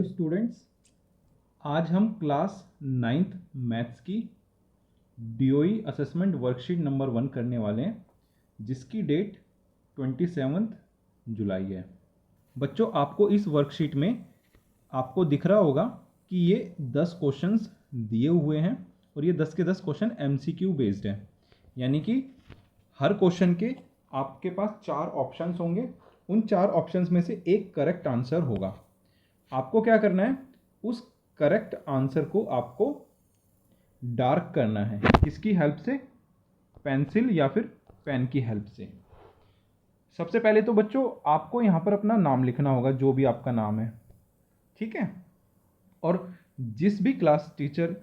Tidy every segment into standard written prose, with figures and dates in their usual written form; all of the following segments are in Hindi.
स्टूडेंट्स, आज हम क्लास 9th मैथ्स की डीओई असेसमेंट वर्कशीट नंबर 1 करने वाले हैं, जिसकी डेट 27 जुलाई है। बच्चों, आपको इस वर्कशीट में आपको दिख रहा होगा कि ये 10 क्वेश्चंस दिए हुए हैं और ये 10 के 10 क्वेश्चन एमसीक्यू बेस्ड है। यानी कि हर क्वेश्चन के आपके पास 4 ऑप्शंस होंगे, उन 4 ऑप्शंस में से एक करेक्ट आंसर होगा। आपको क्या करना है, उस करेक्ट आंसर को आपको डार्क करना है। किसकी हेल्प से? पेंसिल या फिर पेन की हेल्प से। सबसे पहले तो बच्चों आपको यहाँ पर अपना नाम लिखना होगा, जो भी आपका नाम है, ठीक है। और जिस भी क्लास टीचर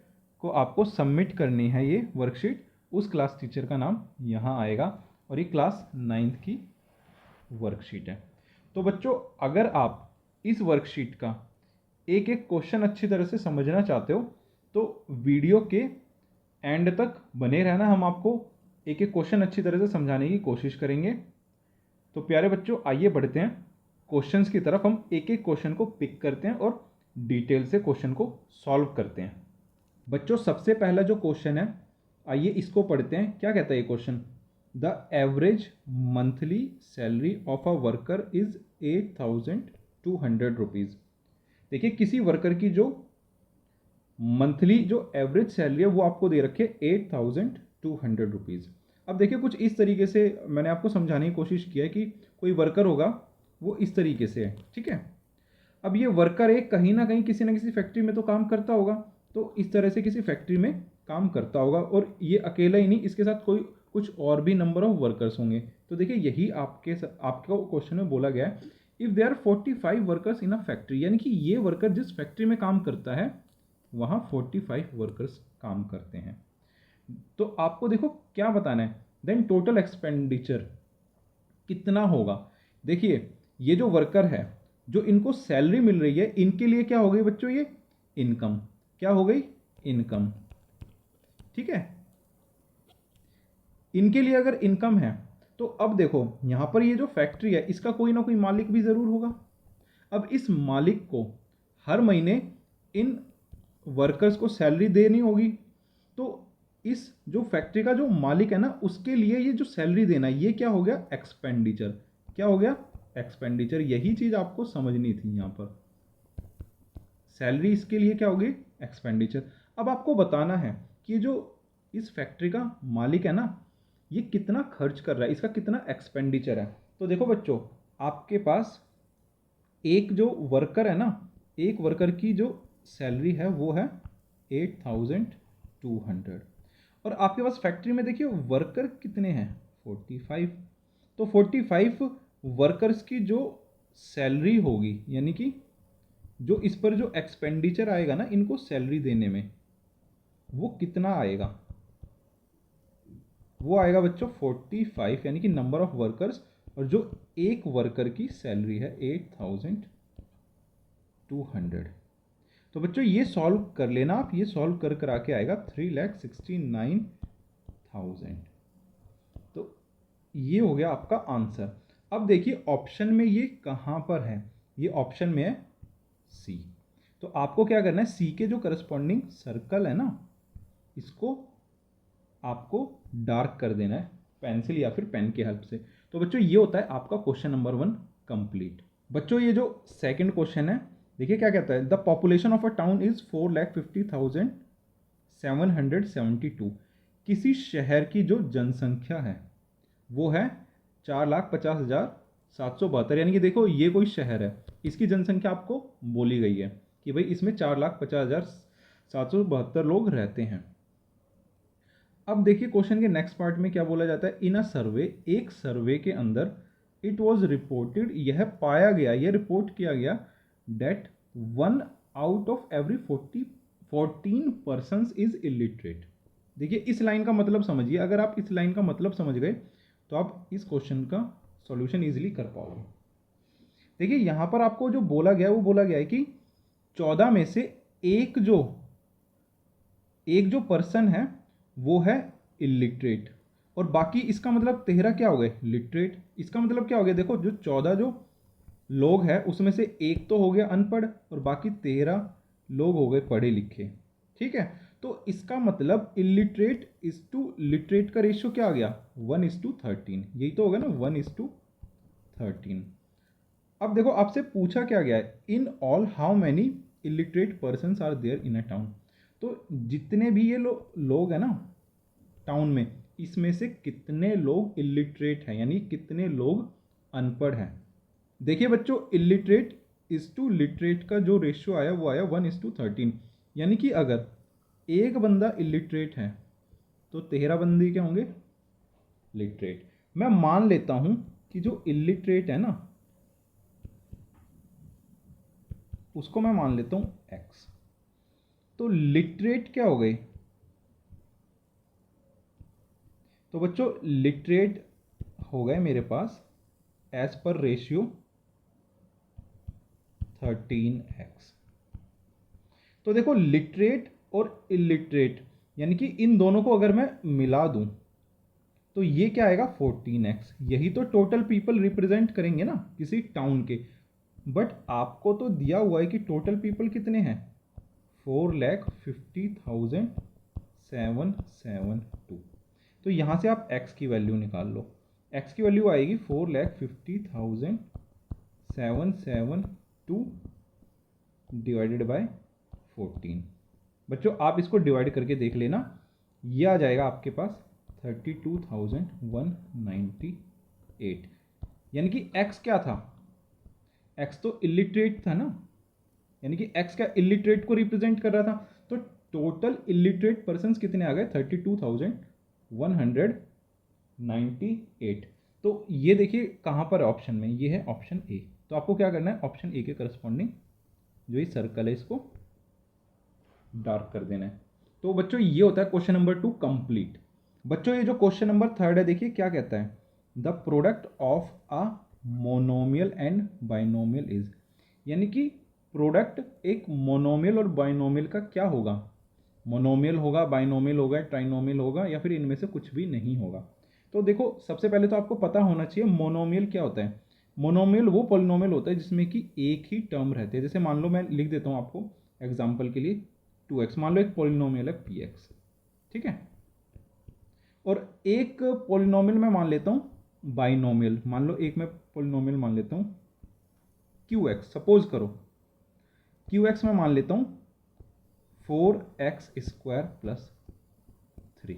को आपको सबमिट करनी है ये वर्कशीट, उस क्लास टीचर का नाम यहाँ आएगा और ये क्लास 9th की वर्कशीट है। तो बच्चों, अगर आप इस वर्कशीट का एक एक क्वेश्चन अच्छी तरह से समझना चाहते हो तो वीडियो के एंड तक बने रहना। हम आपको एक एक क्वेश्चन अच्छी तरह से समझाने की कोशिश करेंगे। तो प्यारे बच्चों, आइए बढ़ते हैं क्वेश्चंस की तरफ। हम एक एक क्वेश्चन को पिक करते हैं और डिटेल से क्वेश्चन को सॉल्व करते हैं। बच्चों, सबसे पहला जो क्वेश्चन है, आइए इसको पढ़ते हैं। क्या कहता है ये question? The average monthly salary of a worker is 8,200 rupees. देखिए, किसी वर्कर की जो मंथली जो एवरेज सैलरी है वो आपको दे रखे 8,200 रुपीज़। अब देखिए, कुछ इस तरीके से मैंने आपको समझाने की कोशिश किया है कि कोई वर्कर होगा, वो इस तरीके से है, ठीक है। अब ये वर्कर एक कहीं ना कहीं किसी ना किसी फैक्ट्री में तो काम करता होगा, तो इस तरह से किसी फैक्ट्री में काम करता होगा और ये अकेला ही नहीं, इसके साथ कोई कुछ और भी नंबर ऑफ वर्कर्स होंगे। तो देखिए, यही आपको क्वेश्चन में बोला गया है, if there are 45 workers in a factory, यानी कि ये वर्कर जिस फैक्ट्री में काम करता है वहाँ 45 वर्कर्स काम करते हैं। तो आपको देखो क्या बताना है, देन टोटल एक्सपेंडिचर कितना होगा। देखिए, ये जो वर्कर है, जो इनको सैलरी मिल रही है, इनके लिए क्या हो गई बच्चों? ये इनकम। क्या हो गई? इनकम, ठीक है। इनके लिए अगर इनकम है तो अब देखो, यहां पर ये जो फैक्ट्री है इसका कोई ना कोई मालिक भी जरूर होगा। अब इस मालिक को हर महीने इन वर्कर्स को सैलरी देनी होगी। तो इस जो फैक्ट्री का जो मालिक है ना, उसके लिए ये जो सैलरी देना, ये क्या हो गया? एक्सपेंडिचर। क्या हो गया? एक्सपेंडिचर। यही चीज आपको समझनी थी यहां पर। सैलरी इसके लिए क्या होगी? एक्सपेंडिचर। अब आपको बताना है कि जो इस फैक्ट्री का मालिक है ना, ये कितना खर्च कर रहा है, इसका कितना एक्सपेंडिचर है। तो देखो बच्चों, आपके पास एक जो वर्कर है ना, एक वर्कर की जो सैलरी है वो है 8,200 और आपके पास फैक्ट्री में देखिए वर्कर कितने हैं? 45। तो 45 वर्कर्स की जो सैलरी होगी, यानी कि जो इस पर जो एक्सपेंडिचर आएगा ना इनको सैलरी देने में, वो कितना आएगा? वो आएगा बच्चों 45, यानी कि नंबर ऑफ वर्कर्स, और जो एक वर्कर की सैलरी है 8,200। तो बच्चों ये सॉल्व कर लेना आप, ये सॉल्व कर कर आके आएगा 3,69,000। तो ये हो गया आपका आंसर। अब देखिए ऑप्शन में ये कहाँ पर है? ये ऑप्शन में है सी। तो आपको क्या करना है, सी के जो करस्पॉन्डिंग सर्कल है ना, इसको आपको डार्क कर देना है पेंसिल या फिर पेन की हेल्प से। तो बच्चों ये होता है आपका क्वेश्चन नंबर 1 कंप्लीट। बच्चों ये जो सेकंड क्वेश्चन है, देखिए क्या कहता है, the population of a town is 4,50,772। किसी शहर की जो जनसंख्या है वो है 4,50,772। यानी कि देखो ये कोई शहर है, इसकी जनसंख्या आपको बोली गई है कि भाई इसमें 4,50,772 लोग रहते हैं। अब देखिए क्वेश्चन के नेक्स्ट पार्ट में क्या बोला जाता है, इन अ सर्वे, एक सर्वे के अंदर, इट वॉज रिपोर्टेड, यह पाया गया, यह रिपोर्ट किया गया, that 1 out of every 14 persons is illiterate. देखिए इस लाइन का मतलब समझिए, अगर आप इस लाइन का मतलब समझ गए तो आप इस क्वेश्चन का सॉल्यूशन इजीली कर पाओगे। देखिए यहां पर आपको जो बोला गया है वो बोला गया है कि 14 में से एक जो पर्सन है वो है इलिटरेट, और बाकी इसका मतलब 13 क्या हो गए? लिटरेट। इसका मतलब क्या हो गया? देखो जो 14 जो लोग हैं उसमें से एक तो हो गया अनपढ़ और बाकी 13 लोग हो गए पढ़े लिखे। ठीक है, तो इसका मतलब इलिटरेट इज टू लिटरेट का रेशियो क्या आ गया, 1:13। यही तो होगा ना, 1:13। अब देखो आपसे पूछा क्या गया है, in all how many illiterate person are there in a town. तो जितने भी ये लोग हैं ना टाउन में, इसमें से कितने लोग इलिटरेट हैं, यानी कितने लोग अनपढ़ हैं। देखिए बच्चों, इलिटरेट इज टू लिटरेट का जो रेशियो आया वो आया 1:13। यानी कि अगर एक बंदा इलिटरेट है तो 13 बंदे क्या होंगे, लिटरेट। मैं मान लेता हूं कि जो इलिटरेट है ना उसको मैं मान लेता हूं x। तो लिटरेट क्या हो गए, तो बच्चों लिटरेट हो गए मेरे पास एज पर रेशियो 13x। तो देखो लिटरेट और इलिटरेट यानी कि इन दोनों को अगर मैं मिला दूं तो ये क्या आएगा 14x। यही तो टोटल पीपल रिप्रेजेंट करेंगे ना किसी टाउन के। बट आपको तो दिया हुआ है कि टोटल पीपल कितने हैं, 4,50,772। तो यहाँ से आप x की वैल्यू निकाल लो। x की वैल्यू आएगी 4,50,772 डिवाइडेड बाय 14। बच्चों आप इसको डिवाइड करके देख लेना, ये आ जाएगा आपके पास 32,198। यानी कि x क्या था, x तो इलिटरेट था ना, यानी कि x क्या इलिटरेट को रिप्रेजेंट कर रहा था। तो टोटल इलिटरेट पर्सन कितने आ गए, 32,198। तो ये देखिए कहाँ पर ऑप्शन में, ये है ऑप्शन ए। तो आपको क्या करना है, ऑप्शन ए के करस्पॉन्डिंग जो ये सर्कल है इसको डार्क कर देना है। तो बच्चों ये होता है क्वेश्चन नंबर 2 कंप्लीट। बच्चों ये जो क्वेश्चन नंबर 3 है देखिए क्या कहता है, the product of a monomial and binomial is. यानी कि प्रोडक्ट एक मोनोमियल और बाइनोमियल का क्या होगा, मोनोमियल होगा, बाइनोमियल होगा, ट्राइनोमियल होगा, या फिर इनमें से कुछ भी नहीं होगा। तो देखो सबसे पहले तो आपको पता होना चाहिए मोनोमियल क्या होता है। मोनोमियल वो पॉलिनोमियल होता है जिसमें कि एक ही टर्म रहते हैं। जैसे मान लो मैं लिख देता हूँ आपको एग्जाम्पल के लिए 2x, मान लो एक पॉलिनोमियल है px, ठीक है। और एक पॉलिनोमियल मैं मान लेता हूँ बाइनोमियल, मान लो एक मैं पॉलिनोमियल मान लेता हूँ qx, सपोज करो qx मैं मान लेता हूँ 4x² प्लस 3।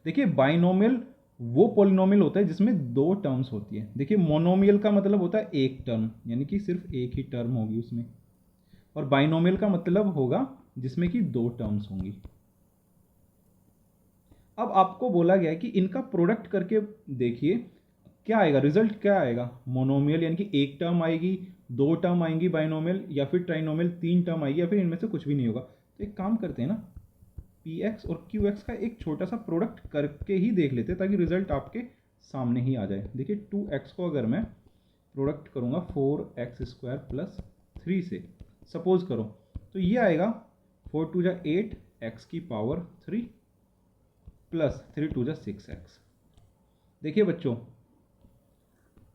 देखिए बाइनोमियल वो पॉलिनोमियल होता है जिसमें दो टर्म्स होती है। देखिए मोनोमियल का मतलब होता है एक टर्म, यानी कि सिर्फ एक ही टर्म होगी उसमें, और बाइनोमियल का मतलब होगा जिसमें कि दो टर्म्स होंगी। अब आपको बोला गया है कि इनका प्रोडक्ट करके देखिए क्या आएगा, रिजल्ट क्या आएगा। मोनोमियल यानी कि एक टर्म आएगी, दो टर्म आएंगी बाइनोमियल, या फिर ट्राइनोमियल तीन टर्म आएगी, या फिर इनमें से कुछ भी नहीं होगा। तो एक काम करते हैं ना, px और qx का एक छोटा सा प्रोडक्ट करके ही देख लेते हैं ताकि रिजल्ट आपके सामने ही आ जाए। देखिए 2x को अगर मैं प्रोडक्ट करूँगा 4x² प्लस 3 से, सपोज करो, तो ये आएगा 4 2 जा 8 x की पावर 3 प्लस 3 2 जा 6x। देखिए बच्चों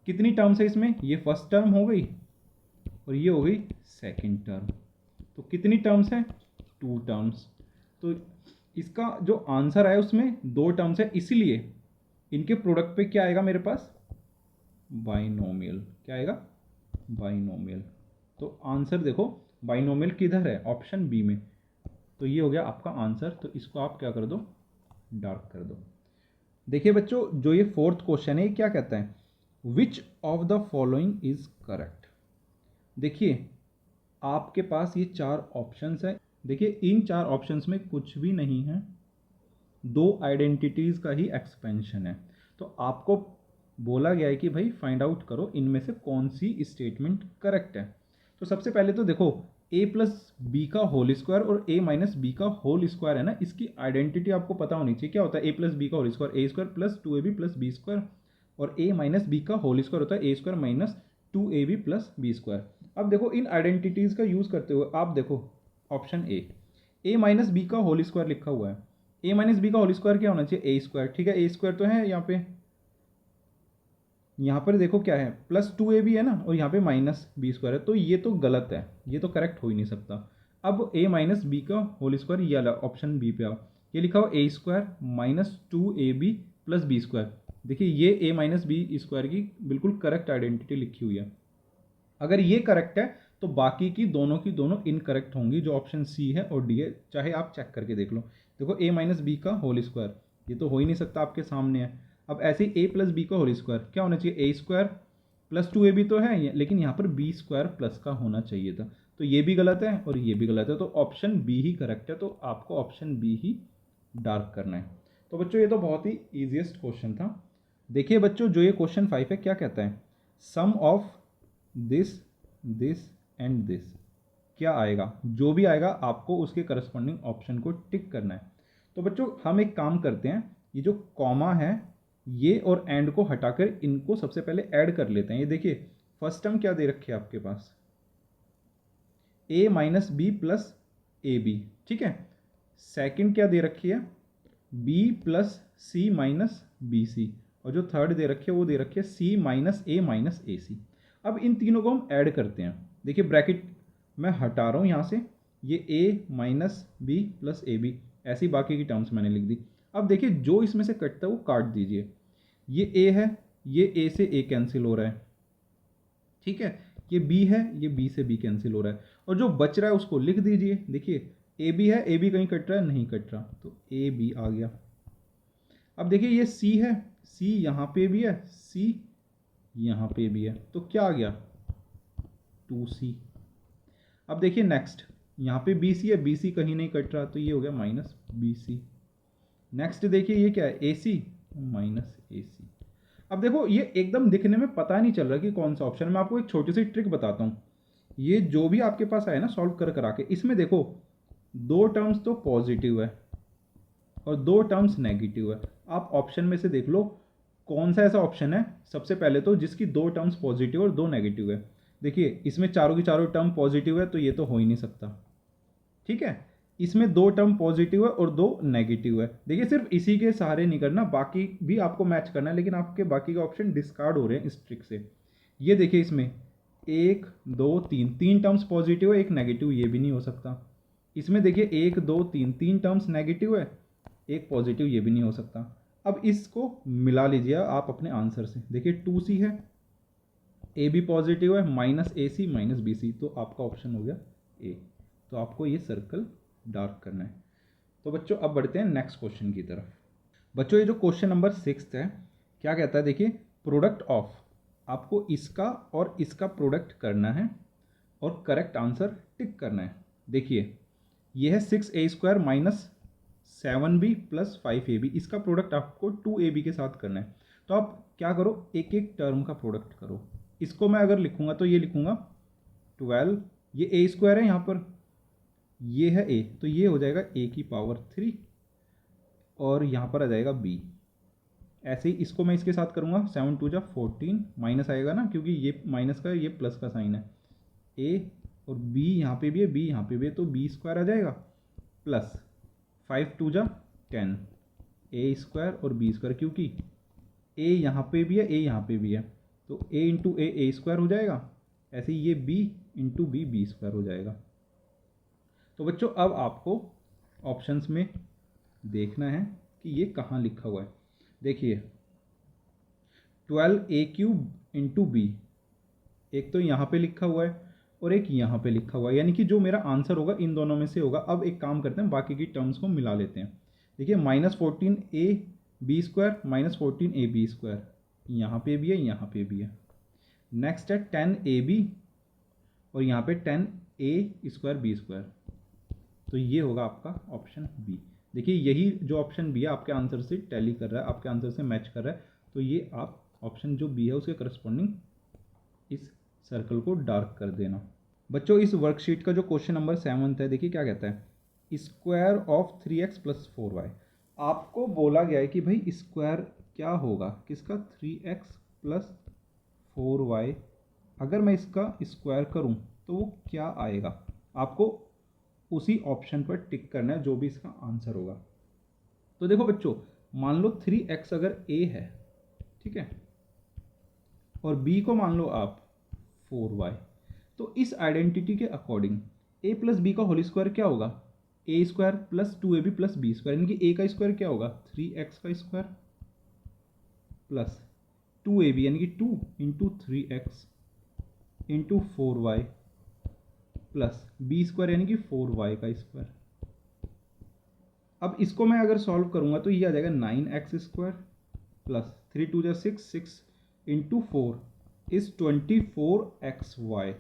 कितनी टर्म्स है इसमें, ये फर्स्ट टर्म हो गई और ये हो गई सेकंड टर्म। तो कितनी टर्म्स हैं, 2 टर्म्स। तो इसका जो आंसर है उसमें 2 टर्म्स है, इसीलिए इनके प्रोडक्ट पे क्या आएगा मेरे पास, बाइनोमियल। क्या आएगा, बाइनोमियल। तो आंसर देखो बाइनोमियल किधर है, ऑप्शन बी में। तो ये हो गया आपका आंसर। तो इसको आप क्या कर दो, डार्क कर दो। देखिए बच्चों जो ये फोर्थ क्वेश्चन है ये क्या कहता है, which of the following is correct. देखिए आपके पास ये 4 ऑप्शंस है। देखिए इन 4 ऑप्शंस में कुछ भी नहीं है, दो आइडेंटिटीज का ही एक्सपेंशन है। तो आपको बोला गया है कि भाई फाइंड आउट करो इनमें से कौन सी स्टेटमेंट करेक्ट है। तो सबसे पहले तो देखो a प्लस बी का होल स्क्वायर और a माइनस बी का होल स्क्वायर है ना, इसकी आइडेंटिटी आपको पता होनी चाहिए। क्या होता है a प्लस बी का whole square, a square plus 2ab plus B square, और a माइनस बी का होल स्क्वायर होता है a square minus 2ab plus B square. अब देखो इन आइडेंटिटीज का यूज करते हुए आप देखो ऑप्शन ए माइनस बी का होल स्क्वायर लिखा हुआ है। ए माइनस बी का होल स्क्वायर क्या होना चाहिए, ए स्क्वायर, ठीक है। ए स्क्वायर तो है यहाँ पे, यहाँ पर देखो क्या है, +2ab है ना, और यहाँ पे -b² है, तो ये तो गलत है, ये तो करेक्ट हो ही नहीं सकता। अब a माइनस बी का होल स्क्वायर, ये वाला ऑप्शन बी पे आओ, ये लिखा हो a² minus 2ab plus b²। देखिए ये a माइनस बी स्क्वायर की बिल्कुल करेक्ट आइडेंटिटी लिखी हुई है। अगर ये करेक्ट है तो बाकी की दोनों इनकरेक्ट होंगी, जो ऑप्शन सी है और डी है, चाहे आप चेक करके देख लो। देखो a माइनस बी का होल स्क्वायर, ये तो हो ही नहीं सकता, आपके सामने है। अब ऐसे ही a प्लस बी का होल स्क्वायर क्या होना चाहिए, a² प्लस 2ab तो है, लेकिन यहाँ पर b² प्लस का होना चाहिए था, तो ये भी गलत है और ये भी गलत है, तो ऑप्शन बी ही करेक्ट है, तो आपको ऑप्शन बी ही डार्क करना है। तो बच्चों ये तो बहुत ही ईजिएस्ट क्वेश्चन था। देखिए बच्चों, जो ये क्वेश्चन 5 है क्या कहता है, sum of this this and this, क्या आएगा, जो भी आएगा आपको उसके करस्पॉन्डिंग ऑप्शन को टिक करना है। तो बच्चों हम एक काम करते हैं, ये जो कॉमा है ये और एंड को हटाकर इनको सबसे पहले ऐड कर लेते हैं। ये देखिए फर्स्ट टर्म क्या दे रखी है आपके पास, a minus b plus a b, ठीक है। सेकंड क्या दे रखी है, b plus c minus b c, और जो थर्ड दे रखी है वो दे रखी है c माइनस ए सी। अब इन तीनों को हम ऐड करते हैं। देखिए ब्रैकेट मैं हटा रहा हूँ यहाँ से, ये a minus b plus a b, ऐसी बाकी की टर्म्स मैंने लिख दी। अब देखिए जो इसमें से कटता है वो काट दीजिए, ये a है, ये a से a कैंसिल हो रहा है, ठीक है, ये b है, ये b से b कैंसिल हो रहा है, और जो बच रहा है उसको लिख दीजिए। देखिए ए बी है, ए बी कहीं कट रहा है, नहीं कट रहा, तो ए बी आ गया। अब देखिए ये c है, c यहाँ पे भी है, c यहाँ पे भी है, तो क्या आ गया 2c। अब देखिए नेक्स्ट, यहाँ पे BC है, BC कहीं नहीं कट रहा, तो ये हो गया माइनस BC। नेक्स्ट देखिए ये क्या है, AC माइनस AC। अब देखो ये एकदम दिखने में पता नहीं चल रहा कि कौन सा ऑप्शन है। मैं आपको एक छोटी सी ट्रिक बताता हूँ, ये जो भी आपके पास आए ना सॉल्व कर करा के, इसमें देखो दो टर्म्स तो पॉजिटिव है और दो टर्म्स नेगेटिव है। आप ऑप्शन में से देख लो कौन सा ऐसा ऑप्शन है सबसे पहले तो जिसकी दो टर्म्स पॉजिटिव और दो नेगेटिव है। देखिए इसमें चारों की चारों टर्म पॉजिटिव है, तो ये तो हो ही नहीं सकता, ठीक है। इसमें दो टर्म पॉजिटिव है और दो नेगेटिव है। देखिए सिर्फ इसी के सहारे नहीं करना, बाकी भी आपको मैच करना है, लेकिन आपके बाकी के ऑप्शन डिस्कार्ड हो रहे हैं इस ट्रिक से। ये देखिए इसमें 1 2 3 तीन टर्म्स पॉजिटिव है, एक नेगेटिव, ये भी नहीं हो सकता। इसमें देखिए 1 2 3 तीन टर्म्स नेगेटिव है, एक पॉजिटिव, ये भी नहीं हो सकता। अब इसको मिला लीजिए आप अपने आंसर से। देखिए 2c है, ए बी पॉजिटिव है, माइनस ए सी माइनस बी सी, तो आपका ऑप्शन हो गया ए। तो आपको ये सर्कल डार्क करना है। तो बच्चों अब बढ़ते हैं नेक्स्ट क्वेश्चन की तरफ। बच्चों ये जो क्वेश्चन नंबर 6 है क्या कहता है, देखिए प्रोडक्ट ऑफ, आपको इसका और इसका प्रोडक्ट करना है और करेक्ट आंसर टिक करना है। देखिए ये है 6a² minus 7b plus 5ab, इसका प्रोडक्ट आपको 2ab के साथ करना है। तो आप क्या करो, एक एक टर्म का प्रोडक्ट करो। इसको मैं अगर लिखूंगा तो ये लिखूंगा 12, ये a² है यहाँ पर, ये है a, तो ये हो जाएगा a की पावर 3 और यहाँ पर आ जाएगा b। ऐसे ही इसको मैं इसके साथ करूँगा, 7 2 जा 14, माइनस आएगा ना क्योंकि ये माइनस का ये प्लस का साइन है, a और b यहाँ पे भी है, b यहाँ पे भी है, तो b² आ जाएगा प्लस 5 2 जा 10, a² और b², क्योंकि a यहाँ पे भी है, a यहाँ पे भी है, तो a इंटू a² हो जाएगा। ऐसे ही ये b इंटू b² हो जाएगा। तो बच्चों अब आपको ऑप्शंस में देखना है कि ये कहाँ लिखा हुआ है। देखिए 12a³ इंटू b, एक तो यहाँ पे लिखा हुआ है और एक यहाँ पे लिखा हुआ है, यानी कि जो मेरा आंसर होगा इन दोनों में से होगा। अब एक काम करते हैं, बाकी की टर्म्स को मिला लेते हैं। देखिए -14ab² माइनस 14ab², यहाँ पे भी है, यहाँ पे भी है। नेक्स्ट है 10ab और यहाँ पे 10a² b², तो ये होगा आपका ऑप्शन बी। देखिए यही जो ऑप्शन बी है आपके आंसर से टैली कर रहा है, आपके आंसर से मैच कर रहा है, तो ये आप ऑप्शन जो बी है उसके करस्पॉन्डिंग इस सर्कल को डार्क कर देना। बच्चों इस वर्कशीट का जो क्वेश्चन नंबर 7 है, देखिए क्या कहता है, square of 3x plus 4y। आपको बोला गया है कि भाई स्क्वायर क्या होगा किसका, 3x प्लस 4y। अगर मैं इसका स्क्वायर करूं तो वो क्या आएगा, आपको उसी ऑप्शन पर टिक करना है जो भी इसका आंसर होगा। तो देखो बच्चों, मान लो 3x अगर a है, ठीक है, और बी को मान लो आप 4y। तो इस आइडेंटिटी के अकॉर्डिंग a प्लस बी का होल स्क्वायर क्या होगा, A square plus 2ab plus B square, यानी कि a का स्क्वायर क्या होगा 3x का स्क्वायर प्लस 2ab यानी कि 2 into 3x into 4y plus B square यानी कि 4y का स्क्वायर। अब इसको मैं अगर सॉल्व करूंगा तो ये आ जाएगा 9x स्क्वायर प्लस 3 2 जा 6 6 इंटू 4 इज 24xy।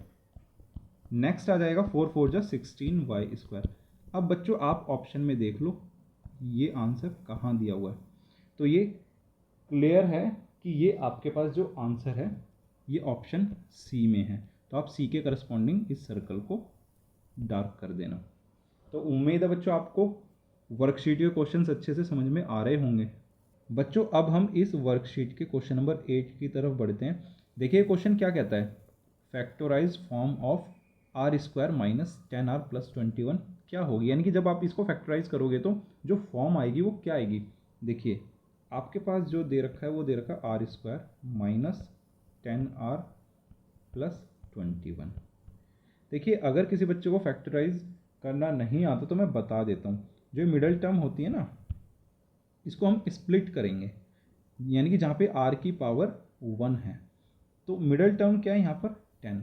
नेक्स्ट आ जाएगा 4 4 जा 16y स्क्वायर। अब बच्चों आप ऑप्शन में देख लो ये आंसर कहाँ दिया हुआ है। तो ये क्लियर है कि ये आपके पास जो आंसर है ये ऑप्शन सी में है। तो आप सी के करस्पॉन्डिंग इस सर्कल को डार्क कर देना। तो उम्मीद है बच्चों आपको वर्कशीट के क्वेश्चंस अच्छे से समझ में आ रहे होंगे। बच्चों अब हम इस वर्कशीट के क्वेश्चन नंबर 8 की तरफ बढ़ते हैं। देखिए क्वेश्चन क्या कहता है, factorise form of r square minus 10r plus 21 क्या होगी, यानी कि जब आप इसको फैक्टराइज करोगे तो जो फॉर्म आएगी वो क्या आएगी। देखिए आपके पास जो दे रखा है वो दे रखा है r square minus 10r plus 21। देखिए अगर किसी बच्चे को फैक्टराइज करना नहीं आता तो मैं बता देता हूँ, जो मिडल टर्म होती है ना इसको हम स्प्लिट करेंगे, यानी कि जहाँ पे r की पावर 1 है तो मिडल टर्म क्या है यहाँ पर 10।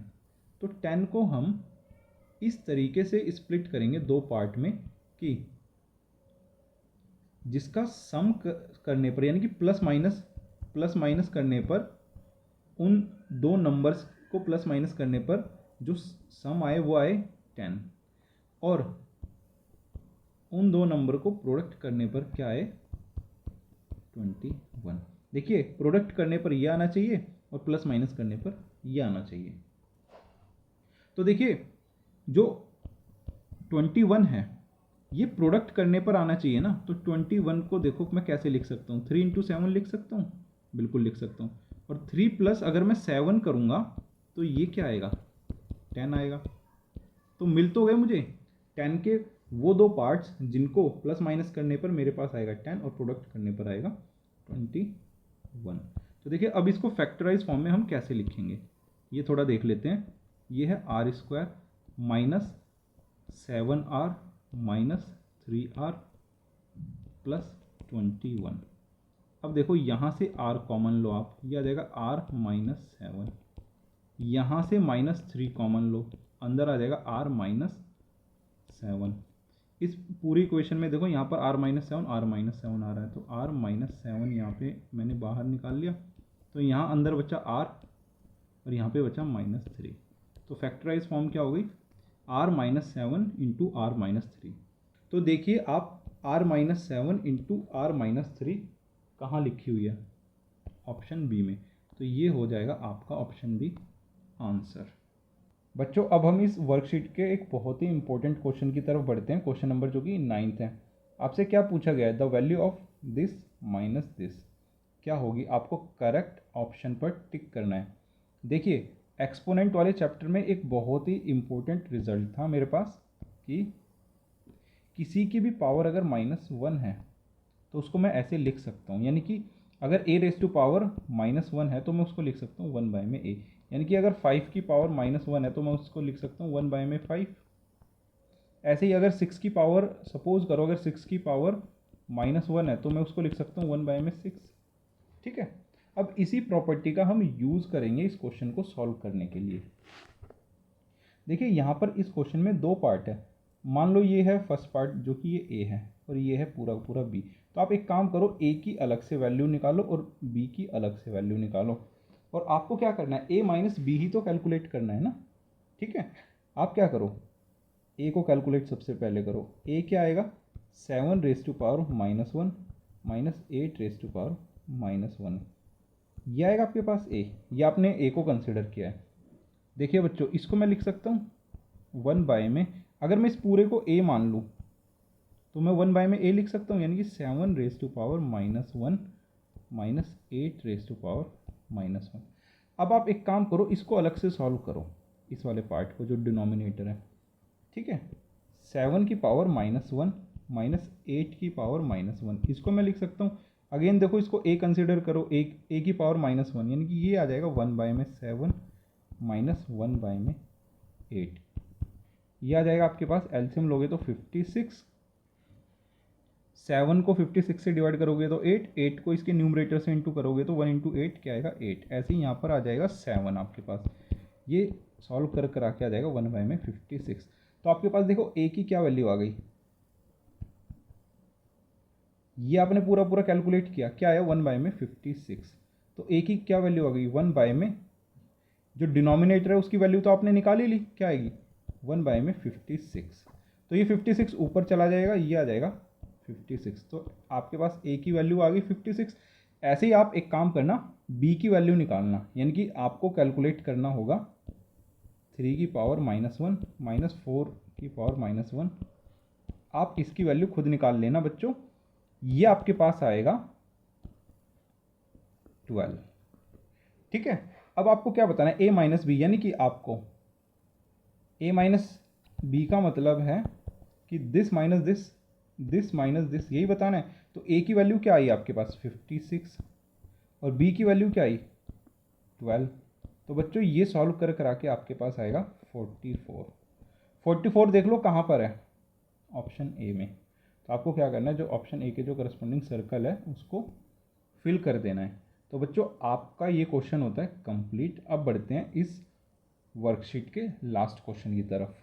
तो 10 को हम इस तरीके से स्प्लिट करेंगे दो पार्ट में कि जिसका सम करने पर यानी कि प्लस माइनस करने पर उन दो नंबर्स को प्लस माइनस करने पर जो सम आए वो आए 10 और उन दो नंबर को प्रोडक्ट करने पर क्या आए 21। देखिए प्रोडक्ट करने पर यह आना चाहिए और प्लस माइनस करने पर यह आना चाहिए। तो देखिए जो 21 है ये प्रोडक्ट करने पर आना चाहिए ना, तो 21 को देखो मैं कैसे लिख सकता हूँ 3 इंटू 7 लिख सकता हूँ, बिल्कुल लिख सकता हूँ। और 3 प्लस अगर मैं 7 करूँगा तो ये क्या आएगा 10 आएगा। तो मिल तो गए मुझे 10 के वो दो पार्ट्स जिनको प्लस माइनस करने पर मेरे पास आएगा 10 और प्रोडक्ट करने पर आएगा 21। तो देखिए अब इसको फैक्टराइज फॉर्म में हम कैसे लिखेंगे ये थोड़ा देख लेते हैं। ये है r square minus 7r minus 3r plus 21। अब देखो यहाँ से r कॉमन लो आप, ये आ जाएगा r माइनस 7, यहाँ से माइनस 3 कॉमन लो, अंदर आ जाएगा r माइनस 7। इस पूरी इक्वेशन में देखो यहाँ पर r माइनस 7 r माइनस 7 आ रहा है, तो r माइनस 7 यहाँ पे मैंने बाहर निकाल लिया, तो यहाँ अंदर बचा r और यहाँ पे बचा माइनस 3। तो फैक्टराइज फॉर्म क्या हो गई r minus 7 into r minus 3। तो देखिए आप r minus 7 into r minus 3 कहाँ लिखी हुई है ऑप्शन बी में, तो ये हो जाएगा आपका ऑप्शन बी आंसर। बच्चों अब हम इस वर्कशीट के एक बहुत ही इंपॉर्टेंट क्वेश्चन की तरफ बढ़ते हैं, क्वेश्चन नंबर जो कि 9th है। आपसे क्या पूछा गया है, the value of this minus this क्या होगी, आपको करेक्ट ऑप्शन पर टिक करना है। देखिए एक्सपोनेंट वाले चैप्टर में एक बहुत ही इम्पोर्टेंट रिजल्ट था मेरे पास कि किसी की भी पावर अगर -1 है तो उसको मैं ऐसे लिख सकता हूँ, यानी कि अगर a रेस टू पावर -1 है तो मैं उसको लिख सकता हूँ 1 बाय में a, यानी कि अगर 5 की पावर -1 है तो मैं उसको लिख सकता हूँ 1 बाय में 5। ऐसे ही अगर 6 की पावर सपोज करो अगर 6 की पावर -1 है तो मैं उसको लिख सकता हूँ 1 बाय में 6। ठीक है, अब इसी प्रॉपर्टी का हम यूज़ करेंगे इस क्वेश्चन को सॉल्व करने के लिए। देखिए यहाँ पर इस क्वेश्चन में दो पार्ट है, मान लो ये है फर्स्ट पार्ट जो कि ये a है और ये है पूरा पूरा b। तो आप एक काम करो a की अलग से वैल्यू निकालो और b की अलग से वैल्यू निकालो, और आपको क्या करना है a माइनस बी ही तो कैलकुलेट करना है ना। ठीक है, आप क्या करो a को कैलकुलेट सबसे पहले करो, a क्या आएगा 7 raise to power -1 minus 8 raise to power -1, ये आएगा आपके पास a, ये आपने a को कंसिडर किया है। देखिए बच्चों इसको मैं लिख सकता हूँ 1 बाय में, अगर मैं इस पूरे को a मान लूँ तो मैं 1 बाय में a लिख सकता हूँ, यानी कि 7 raise to power -1 minus 8 raise to power -1। अब आप एक काम करो इसको अलग से सॉल्व करो, इस वाले पार्ट को जो डिनोमिनेटर है। ठीक है, 7 की पावर -1 माइनस 8 की पावर -1, इसको मैं लिख सकता हूँ अगेन देखो इसको ए कंसिडर करो, ए की पावर -1, यानी कि ये आ जाएगा 1/7 -1/8। ये आ जाएगा आपके पास, एलसीएम लोगे तो 56, 7 को 56 से डिवाइड करोगे तो 8, 8 को इसके न्यूमरेटर से इंटू करोगे तो 1 × 8 क्या आएगा 8। ऐसे ही यहाँ पर आ जाएगा 7 आपके पास। ये सॉल्व कर आ जाएगा 1/56। तो आपके पास देखो ए की क्या वैल्यू आ गई, ये आपने पूरा पूरा कैलकुलेट किया, क्या आया 1/56। तो ए की क्या वैल्यू आ गई 1/, जो डिनोमिनेटर है उसकी वैल्यू तो आपने निकाल ही ली, क्या आएगी 1/56। तो ये 56 ऊपर चला जाएगा, ये आ जाएगा 56। तो आपके पास ए की वैल्यू आ गई 56। ऐसे ही आप एक काम करना, बी की वैल्यू निकालना, यानी कि आपको कैलकुलेट करना होगा 3 की पावर -1 -4 की पावर -1। आप इसकी वैल्यू खुद निकाल लेना बच्चों, ये आपके पास आएगा 12। ठीक है, अब आपको क्या बताना है, ए माइनस बी, यानी कि आपको ए माइनस बी का मतलब है कि this minus this, this minus this, यही बताना है। तो ए की वैल्यू क्या आई आपके पास 56 और बी की वैल्यू क्या आई 12। तो बच्चों ये सॉल्व करा के आपके पास आएगा 44। 44 देख लो कहाँ पर है, ऑप्शन ए में। तो आपको क्या करना है, जो ऑप्शन ए के जो करस्पॉन्डिंग सर्कल है उसको फिल कर देना है। तो बच्चों आपका ये क्वेश्चन होता है कंप्लीट। अब बढ़ते हैं इस वर्कशीट के लास्ट क्वेश्चन की तरफ।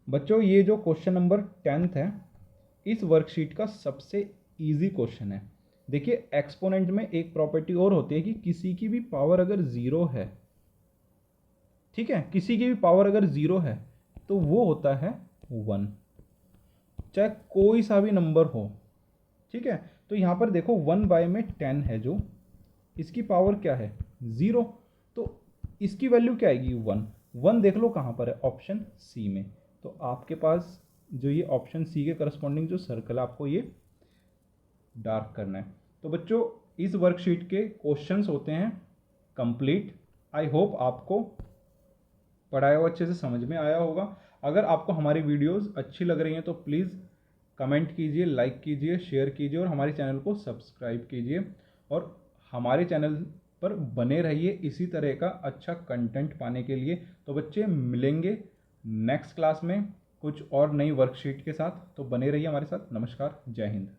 बच्चों ये जो क्वेश्चन नंबर 10 है, इस वर्कशीट का सबसे इजी क्वेश्चन है। देखिए एक्सपोनेंट में एक प्रॉपर्टी और होती है कि किसी की भी पावर अगर ज़ीरो है, ठीक है, किसी की भी पावर अगर ज़ीरो है तो वो होता है 1, चाहे कोई सा भी नंबर हो। ठीक है, तो यहाँ पर देखो 1 में 10 है, जो इसकी पावर क्या है 0, तो इसकी वैल्यू क्या आएगी 1। 1 देख लो कहाँ पर है, ऑप्शन सी में। तो आपके पास जो ये ऑप्शन सी के करस्पॉन्डिंग जो सर्कल है, आपको ये डार्क करना है। तो बच्चों इस वर्कशीट के क्वेश्चंस होते हैं कंप्लीट। आई होप आपको पढ़ाया हुआ अच्छे से समझ में आया होगा। अगर आपको हमारी वीडियोस अच्छी लग रही हैं तो प्लीज़ कमेंट कीजिए, लाइक कीजिए, शेयर कीजिए और हमारे चैनल को सब्सक्राइब कीजिए। और हमारे चैनल पर बने रहिए इसी तरह का अच्छा कंटेंट पाने के लिए। तो बच्चे मिलेंगे नेक्स्ट क्लास में कुछ और नई वर्कशीट के साथ, तो बने रहिए हमारे साथ। नमस्कार, जय हिंद।